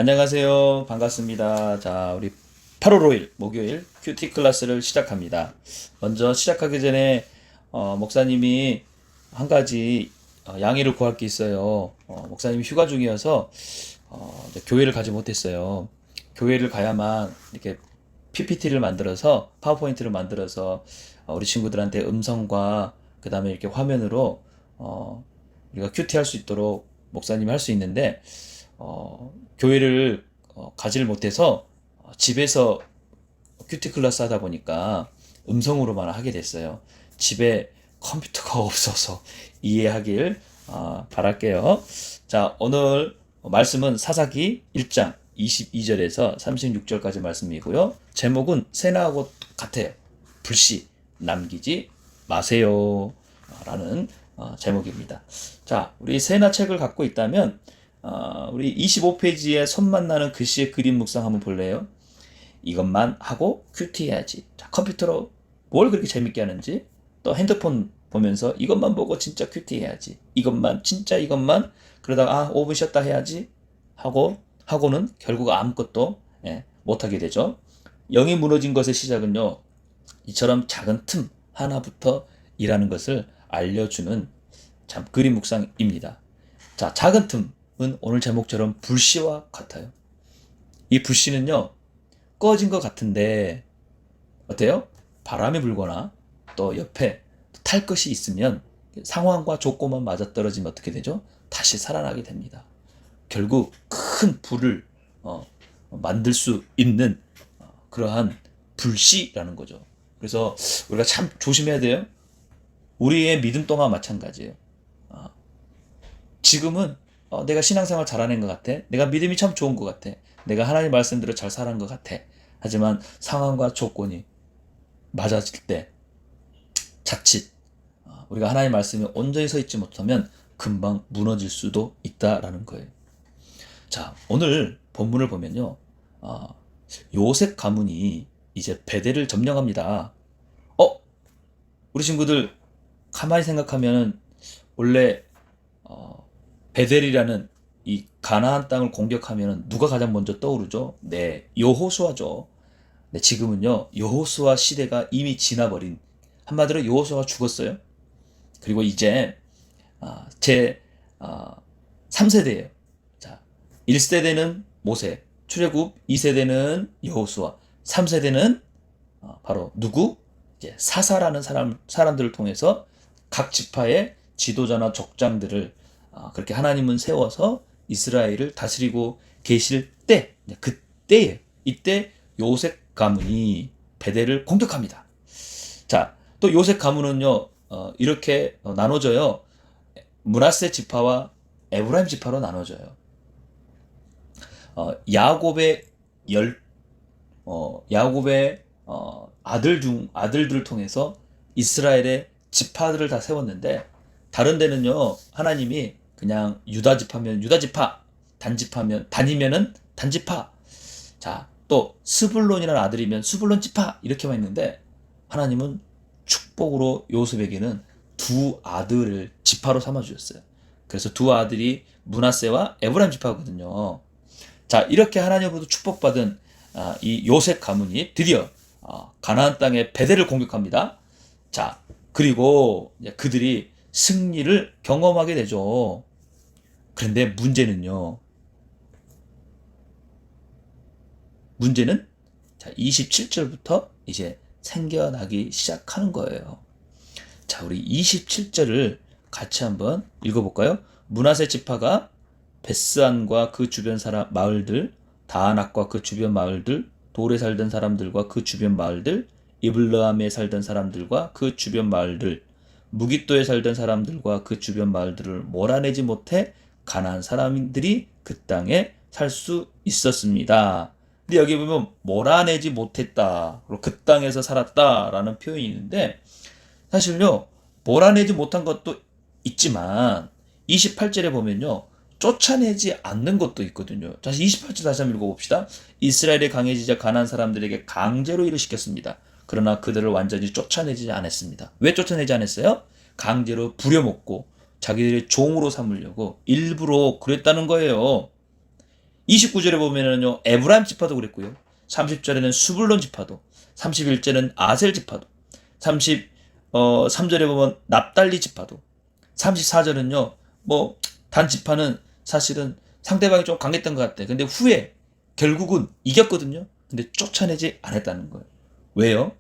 안녕하세요. 반갑습니다. 자, 우리 8월 5일 목요일 큐티 클래스를 시작합니다. 먼저 시작하기 전에 목사님이 한 가지 양해를 구할 게 있어요. 목사님이 휴가 중이어서 이제 교회를 가지 못했어요. 교회를 가야만 이렇게 PPT를 만들어서 파워포인트를 만들어서 우리 친구들한테 음성과 그 다음에 이렇게 화면으로 우리가 큐티 할 수 있도록 목사님이 할 수 있는데 교회를 가지를 못해서 집에서 큐티 클래스 하다 보니까 음성으로만 하게 됐어요. 집에 컴퓨터가 없어서 이해하길 바랄게요. 자, 오늘 말씀은 사사기 1장 22절에서 36절까지 말씀이고요. 제목은 세나하고 같아요. 불씨 남기지 마세요. 라는 제목입니다. 자, 우리 세나 책을 갖고 있다면 우리 25페이지에 손만 나는 글씨의 그림 묵상 한번 볼래요? 이것만 하고 큐티 해야지. 자, 컴퓨터로 뭘 그렇게 재밌게 하는지, 또 핸드폰 보면서 이것만 보고 진짜 큐티 해야지. 이것만, 진짜 이것만, 그러다가 5분 쉬었다 해야지 하고는 결국 아무것도 못하게 되죠. 영이 무너진 것의 시작은요, 이처럼 작은 틈 하나부터 일하는 것을 알려주는 참 그림 묵상입니다. 자, 작은 틈은 오늘 제목처럼 불씨와 같아요. 이 불씨는요, 꺼진 것 같은데 어때요? 바람이 불거나 또 옆에 탈 것이 있으면 상황과 조건만 맞아떨어지면 어떻게 되죠? 다시 살아나게 됩니다. 결국 큰 불을 만들 수 있는 그러한 불씨라는 거죠. 그래서 우리가 참 조심해야 돼요. 우리의 믿음 동안 마찬가지예요. 지금은 내가 신앙생활 잘하는 것 같아. 내가 믿음이 참 좋은 것 같아. 내가 하나님 말씀대로 잘 살아간 것 같아. 하지만 상황과 조건이 맞아질 때 자칫 우리가 하나님 말씀에 온전히 서 있지 못하면 금방 무너질 수도 있다라는 거예요. 자, 오늘 본문을 보면요. 요셉 가문이 이제 베델을 점령합니다. 우리 친구들 가만히 생각하면 원래 베델이라는 이 가나안 땅을 공격하면 누가 가장 먼저 떠오르죠? 네, 여호수아죠. 네, 지금은요, 여호수아 시대가 이미 지나버린, 한마디로 여호수아가 죽었어요. 그리고 이제 제 3세대예요. 자, 1세대는 모세, 출애굽, 2세대는 여호수아, 3세대는 바로 누구? 이제 사사라는 사람들을 통해서 각 지파의 지도자나 족장들을 그렇게 하나님은 세워서 이스라엘을 다스리고 계실 때, 그때에 이때 요셉 가문이 베델을 공격합니다. 자, 또 요셉 가문은요, 이렇게 나눠져요. 므낫세 지파와 에브라임 지파로 나눠져요. 야곱의 야곱의 아들들을 통해서 이스라엘의 지파들을 다 세웠는데, 다른 데는요, 하나님이 그냥 유다 지파면 유다 지파, 단이면은 단지파, 자, 또 스불론이라는 아들이면 스불론 지파, 이렇게만 있는데, 하나님은 축복으로 요셉에게는 두 아들을 지파로 삼아 주셨어요. 그래서 두 아들이 므낫세와 에브라임 지파거든요. 자, 이렇게 하나님으로부터 축복받은 이 요셉 가문이 드디어 가나안 땅의 베델을 공격합니다. 자, 그리고 그들이 승리를 경험하게 되죠. 그런데 문제는 자, 27절부터 이제 생겨나기 시작하는 거예요. 자, 우리 27절을 같이 한번 읽어볼까요? 므낫세 지파가 베스안과 그 주변 마을들, 다안악과 그 주변 마을들, 돌에 살던 사람들과 그 주변 마을들, 이블르함에 살던 사람들과 그 주변 마을들, 무깃도에 살던 사람들과 그 주변 마을들을 몰아내지 못해 가나안 사람들이 그 땅에 살 수 있었습니다. 근데 여기 보면 몰아내지 못했다, 그 땅에서 살았다라는 표현이 있는데, 사실요, 몰아내지 못한 것도 있지만 28절에 보면요, 쫓아내지 않는 것도 있거든요. 자, 28절 다시 한번 읽어봅시다. 이스라엘이 강해지자 가나안 사람들에게 강제로 일을 시켰습니다. 그러나 그들을 완전히 쫓아내지 않았습니다. 왜 쫓아내지 않았어요? 강제로 부려먹고 자기들의 종으로 삼으려고 일부러 그랬다는 거예요. 29절에 보면은요, 에브라임 지파도 그랬고요. 30절에는 수불론 지파도, 31절에는 아셀 지파도, 33절에 보면 납달리 지파도, 34절은요, 뭐, 단 지파는 사실은 상대방이 좀 강했던 것 같아. 근데 후에 결국은 이겼거든요. 근데 쫓아내지 않았다는 거예요. 왜요?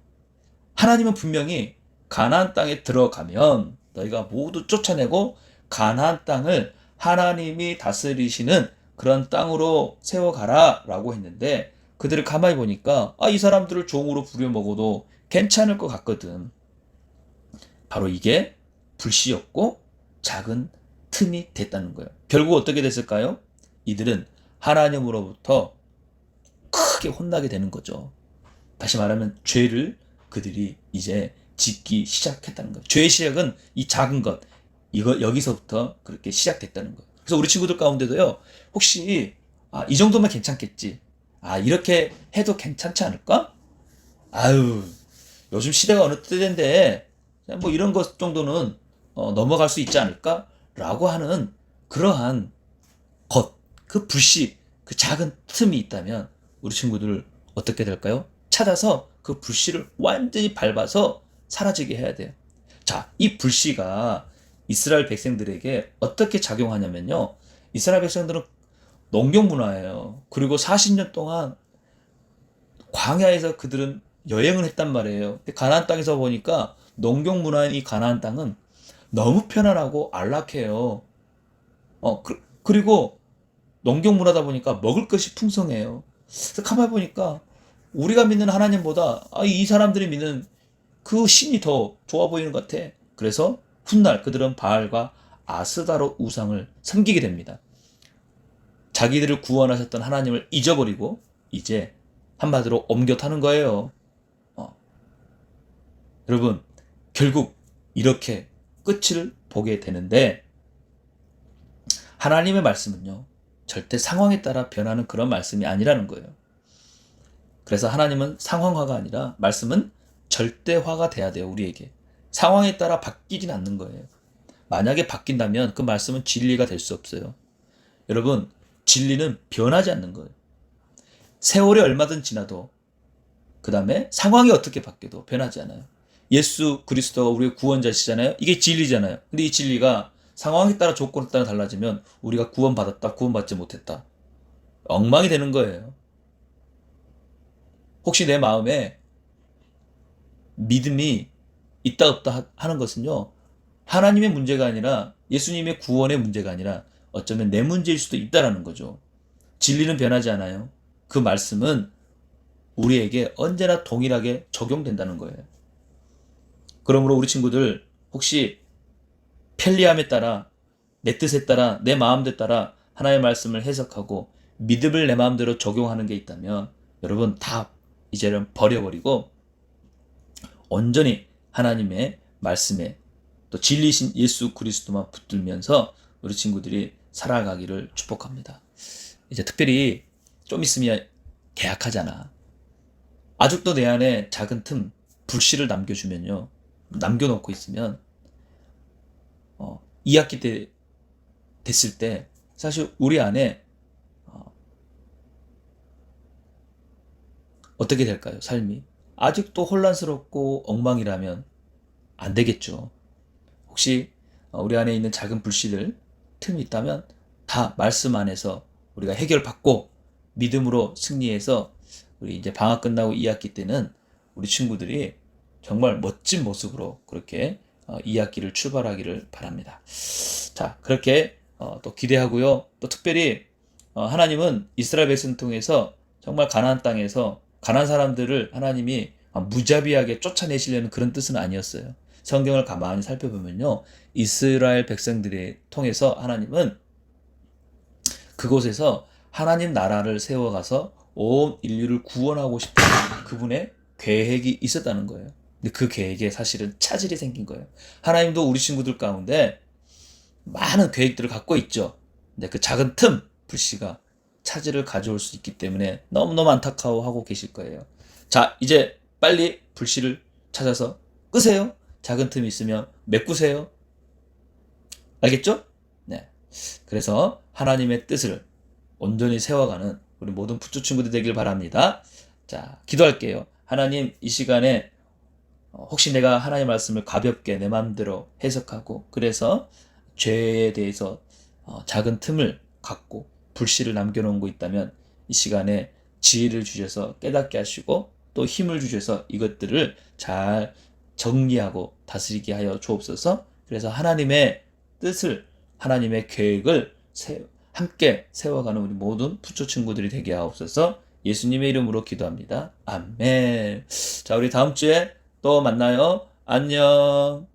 하나님은 분명히 가나안 땅에 들어가면 너희가 모두 쫓아내고 가나안 땅을 하나님이 다스리시는 그런 땅으로 세워가라 라고 했는데 그들을 가만히 보니까 이 사람들을 종으로 부려먹어도 괜찮을 것 같거든. 바로 이게 불씨였고 작은 틈이 됐다는 거예요. 결국 어떻게 됐을까요? 이들은 하나님으로부터 크게 혼나게 되는 거죠. 다시 말하면 죄를 그들이 이제 짓기 시작했다는 거예요. 죄의 시작은 이 작은 것, 이거 여기서부터 그렇게 시작됐다는 거예요. 그래서 우리 친구들 가운데도요, 혹시 이 정도면 괜찮겠지. 이렇게 해도 괜찮지 않을까? 아유, 요즘 시대가 어느 때인데 뭐 이런 것 정도는 넘어갈 수 있지 않을까? 라고 하는 그러한 것, 그 불씨, 그 작은 틈이 있다면 우리 친구들 어떻게 될까요? 찾아서 그 불씨를 완전히 밟아서 사라지게 해야 돼요. 자, 이 불씨가 이스라엘 백성들에게 어떻게 작용하냐면요. 이스라엘 백성들은 농경 문화예요. 그리고 40년 동안 광야에서 그들은 여행을 했단 말이에요. 근데 가나안 땅에서 보니까 농경 문화인 이 가나안 땅은 너무 편안하고 안락해요. 그리고 농경 문화다 보니까 먹을 것이 풍성해요. 그래서 가만히 보니까 우리가 믿는 하나님보다 이 사람들이 믿는 그 신이 더 좋아 보이는 것 같아. 그래서 훗날 그들은 바알과 아스다로 우상을 섬기게 됩니다. 자기들을 구원하셨던 하나님을 잊어버리고 이제 한마디로 옮겨 타는 거예요. 여러분, 결국 이렇게 끝을 보게 되는데 하나님의 말씀은요, 절대 상황에 따라 변하는 그런 말씀이 아니라는 거예요. 그래서 하나님은 상황화가 아니라 말씀은 절대화가 돼야 돼요, 우리에게. 상황에 따라 바뀌진 않는 거예요. 만약에 바뀐다면 그 말씀은 진리가 될 수 없어요. 여러분, 진리는 변하지 않는 거예요. 세월이 얼마든 지나도 그 다음에 상황이 어떻게 바뀌어도 변하지 않아요. 예수 그리스도가 우리의 구원자시잖아요. 이게 진리잖아요. 근데 이 진리가 상황에 따라 조건에 따라 달라지면 우리가 구원받았다, 구원받지 못했다. 엉망이 되는 거예요. 혹시 내 마음에 믿음이 있다 없다 하는 것은요, 하나님의 문제가 아니라 예수님의 구원의 문제가 아니라 어쩌면 내 문제일 수도 있다라는 거죠. 진리는 변하지 않아요. 그 말씀은 우리에게 언제나 동일하게 적용된다는 거예요. 그러므로 우리 친구들 혹시 편리함에 따라 내 뜻에 따라 내 마음대로 따라 하나님의 말씀을 해석하고 믿음을 내 마음대로 적용하는 게 있다면 여러분 다 이제는 버려버리고 온전히 하나님의 말씀에 또 진리신 예수 그리스도만 붙들면서 우리 친구들이 살아가기를 축복합니다. 이제 특별히 좀 있으면 계약하잖아. 아직도 내 안에 작은 틈, 불씨를 남겨주면요. 남겨놓고 있으면 2학기 때 됐을 때 사실 우리 안에 어떻게 될까요? 삶이 아직도 혼란스럽고 엉망이라면 안 되겠죠. 혹시 우리 안에 있는 작은 불씨들 틈이 있다면 다 말씀 안에서 우리가 해결받고 믿음으로 승리해서 우리 이제 방학 끝나고 2학기 때는 우리 친구들이 정말 멋진 모습으로 그렇게 2학기를 출발하기를 바랍니다. 자, 그렇게 또 기대하고요. 또 특별히 하나님은 이스라엘 백성 통해서 정말 가나안 땅에서 가나안 사람들을 하나님이 무자비하게 쫓아내시려는 그런 뜻은 아니었어요. 성경을 가만히 살펴보면요. 이스라엘 백성들을 통해서 하나님은 그곳에서 하나님 나라를 세워가서 온 인류를 구원하고 싶은 그분의 계획이 있었다는 거예요. 근데 그 계획에 사실은 차질이 생긴 거예요. 하나님도 우리 친구들 가운데 많은 계획들을 갖고 있죠. 근데 그 작은 틈, 불씨가 차질을 가져올 수 있기 때문에 너무너무 안타까워하고 계실 거예요. 자, 이제 빨리 불씨를 찾아서 끄세요. 작은 틈이 있으면 메꾸세요. 알겠죠? 네. 그래서 하나님의 뜻을 온전히 세워가는 우리 모든 푸초 친구들 되길 바랍니다. 자, 기도할게요. 하나님, 이 시간에 혹시 내가 하나님의 말씀을 가볍게 내 마음대로 해석하고 그래서 죄에 대해서 작은 틈을 갖고 불씨를 남겨놓은 거 있다면 이 시간에 지혜를 주셔서 깨닫게 하시고 또 힘을 주셔서 이것들을 잘 정리하고 다스리게 하여 주옵소서. 그래서 하나님의 뜻을, 하나님의 계획을 함께 세워가는 우리 모든 푸초 친구들이 되게 하옵소서. 예수님의 이름으로 기도합니다. 아멘. 자, 우리 다음 주에 또 만나요. 안녕.